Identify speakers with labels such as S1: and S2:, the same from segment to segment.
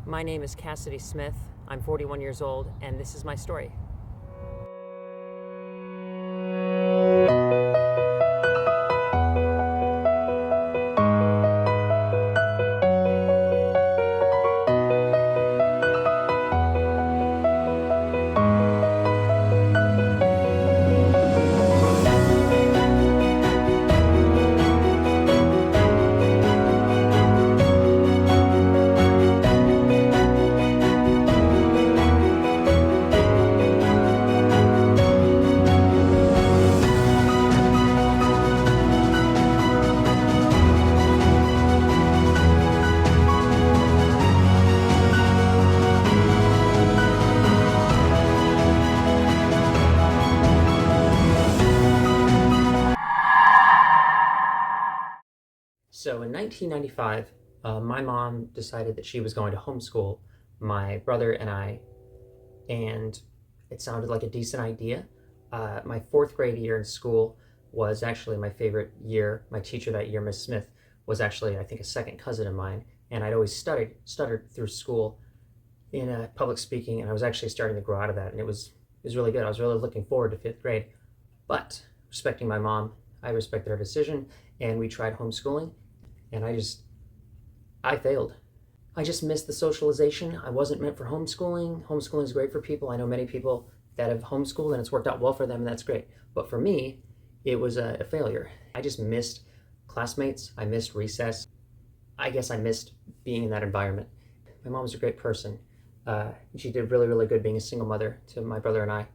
S1: My name is Cassidy Smith. I'm 41 years old, and this is my story. So in 1995, my mom decided that she was going to homeschool my brother and I, and it sounded like a decent idea. My fourth grade year in school was actually my favorite year. My teacher that year, Miss Smith, was actually, I think, a second cousin of mine, and I'd always stuttered through school in public speaking, and I was actually starting to grow out of that, and it was really good. I was really looking forward to fifth grade. But respecting my mom, I respected her decision, and we tried homeschooling, and I failed. I just missed the socialization. I wasn't meant for homeschooling. Homeschooling is great for people. I know many people that have homeschooled and it's worked out well for them, and that's great. But for me, it was a failure. I just missed classmates. I missed recess. I guess I missed being in that environment. My mom was a great person. She did really, really good being a single mother to my brother and I.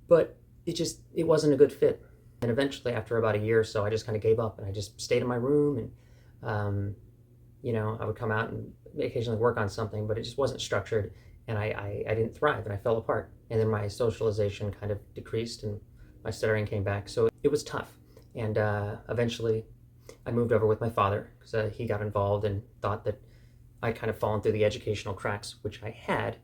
S1: But it wasn't a good fit. And eventually, after about a year or so, I just kind of gave up and I just stayed in my room and I would come out and occasionally work on something, but it just wasn't structured, and I didn't thrive, and I fell apart. And then my socialization kind of decreased, and my stuttering came back. So it was tough. And eventually, I moved over with my father because he got involved and thought that I'd kind of fallen through the educational cracks, which I had.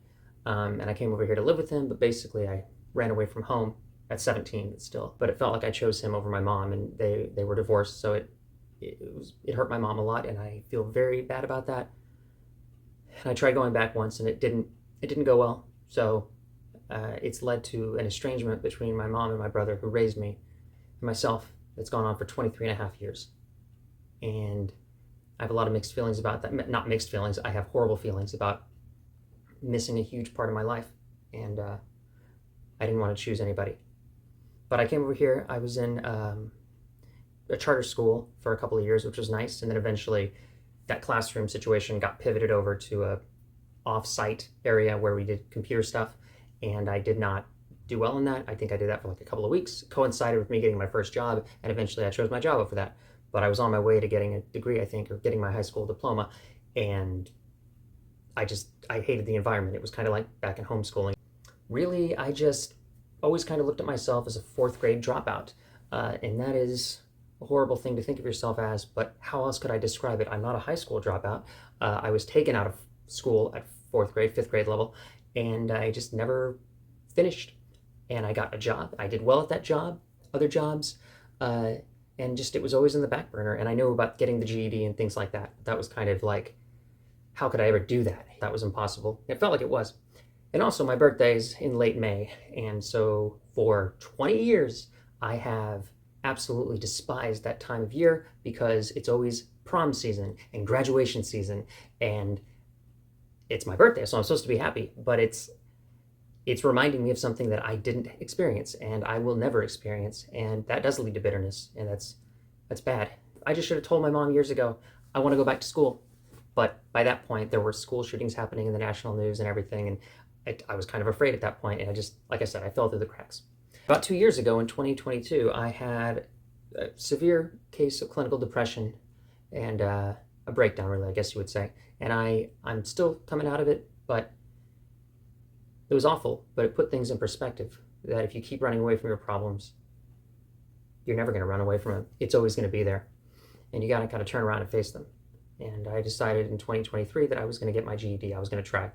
S1: And I came over here to live with him, but basically I ran away from home at 17 still. But it felt like I chose him over my mom, and they were divorced, so it hurt my mom a lot, and I feel very bad about that. And I tried going back once, and it didn't go well. So it's led to an estrangement between my mom and my brother, who raised me, and myself. That's gone on for 23 and a half years, and I have a lot of mixed feelings about that. Not mixed feelings. I have horrible feelings about missing a huge part of my life, and I didn't want to choose anybody. But I came over here. I was in a charter school for a couple of years, which was nice. And then eventually that classroom situation got pivoted over to a off-site area where we did computer stuff. And I did not do well in that. I think I did that for like a couple of weeks, coincided with me getting my first job. And eventually I chose my job over that. But I was on my way to getting a degree, I think, or getting my high school diploma. And I hated the environment. It was kind of like back in homeschooling. Really, I just always kind of looked at myself as a fourth grade dropout. And that is a horrible thing to think of yourself as, but how else could I describe it? I'm not a high school dropout. I was taken out of school at fourth grade, fifth grade level, and I just never finished. And I got a job. I did well at that job, other jobs, and just it was always in the back burner. And I knew about getting the GED and things like that. That was kind of like, how could I ever do that? That was impossible. It felt like it was. And also, my birthday's in late May, and so for 20 years, I have absolutely despised that time of year because it's always prom season and graduation season, and it's my birthday, so I'm supposed to be happy, but it's reminding me of something that I didn't experience and I will never experience, and that does lead to bitterness, and that's bad. I just should have told my mom years ago, I want to go back to school. But by that point, there were school shootings happening in the national news and everything, and I was kind of afraid at that point, and like I said, I fell through the cracks. About 2 years ago in 2022, I had a severe case of clinical depression and a breakdown, really, I guess you would say. And I'm still coming out of it, but it was awful, but it put things in perspective, that if you keep running away from your problems, you're never going to run away from them. It's always going to be there, and you got to kind of turn around and face them. And I decided in 2023 that I was going to get my GED. I was going to try.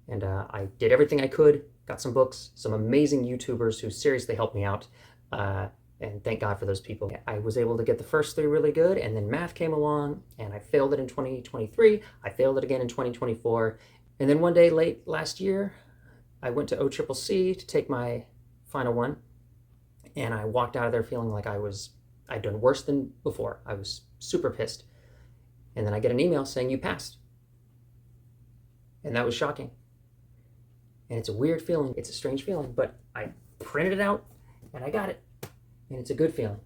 S1: And I did everything I could, got some books, some amazing YouTubers who seriously helped me out, and thank God for those people. I was able to get the first three really good, and then math came along, and I failed it in 2023. I failed it again in 2024, And then one day late last year, I went to OCCC to take my final one, and I walked out of there feeling like I'd done worse than before. I was super pissed. And then I get an email saying you passed. And that was shocking. And it's a weird feeling. It's a strange feeling, but I printed it out and I got it. And it's a good feeling.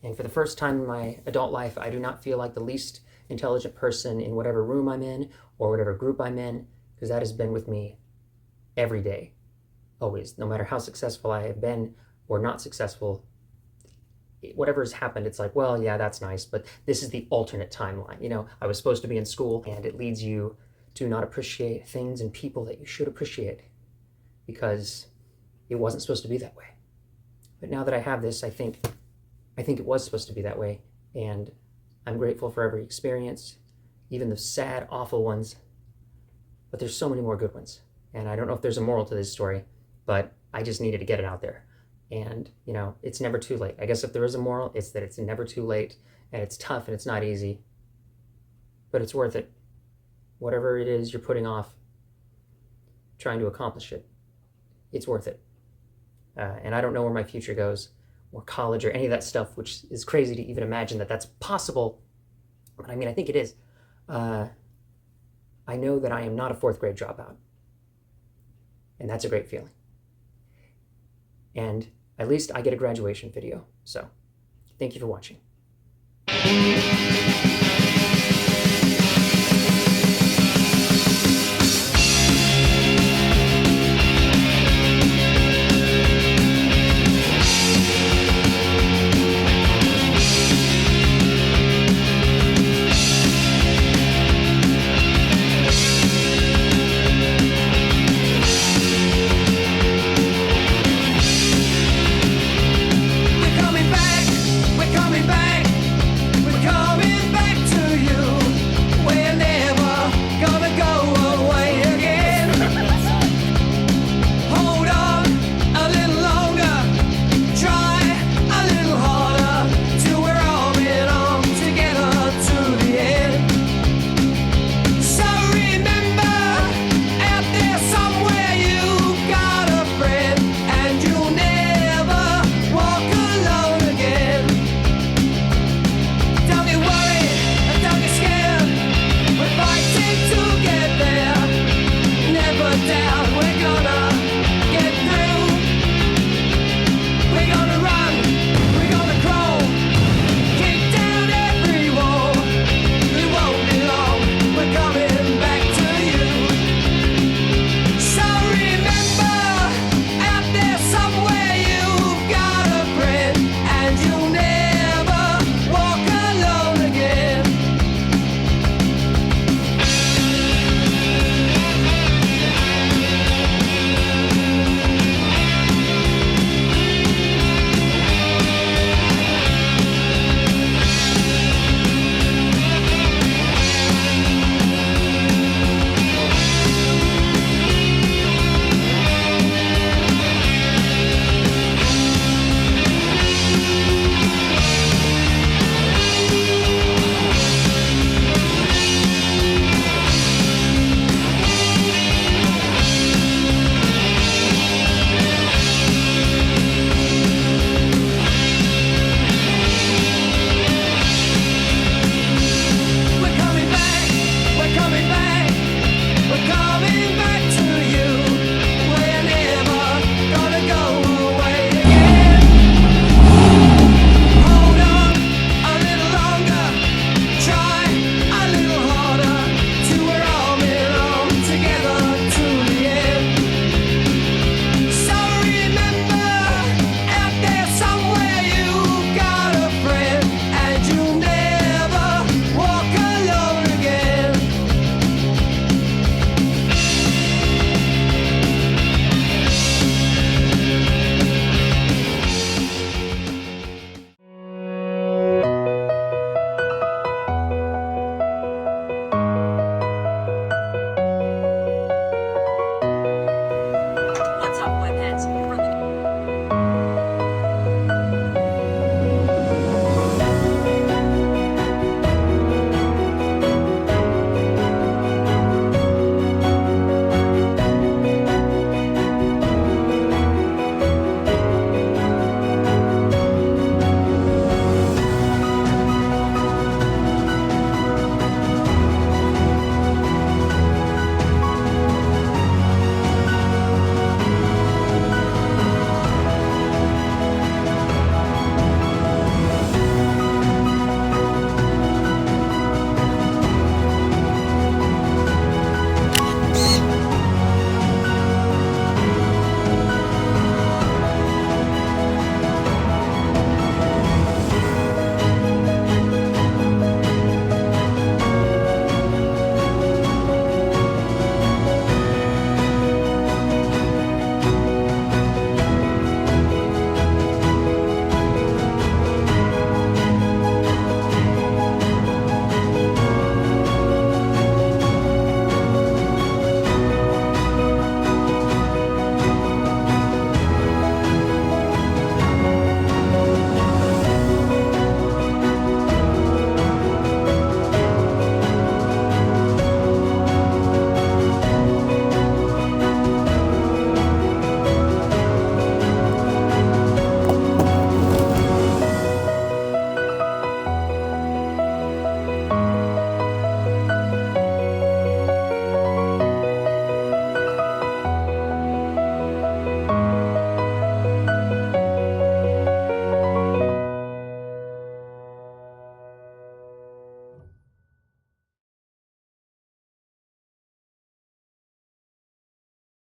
S1: And for the first time in my adult life, I do not feel like the least intelligent person in whatever room I'm in or whatever group I'm in, because that has been with me every day, always. No matter how successful I have been or not successful, whatever has happened, it's like, well, yeah, that's nice, but this is the alternate timeline. You know, I was supposed to be in school, and it leads you to not appreciate things and people that you should appreciate because it wasn't supposed to be that way. But now that I have this, I think it was supposed to be that way, and I'm grateful for every experience, even the sad, awful ones, but there's so many more good ones. And I don't know if there's a moral to this story, but I just needed to get it out there. And, you know, it's never too late. I guess if there is a moral, it's that it's never too late, and it's tough and it's not easy, but it's worth it. Whatever it is you're putting off trying to accomplish it, it's worth it. And I don't know where my future goes, or college, or any of that stuff, which is crazy to even imagine that that's possible. But I mean, I think it is. I know that I am not a fourth grade dropout. And that's a great feeling. And at least I get a graduation video. So thank you for watching.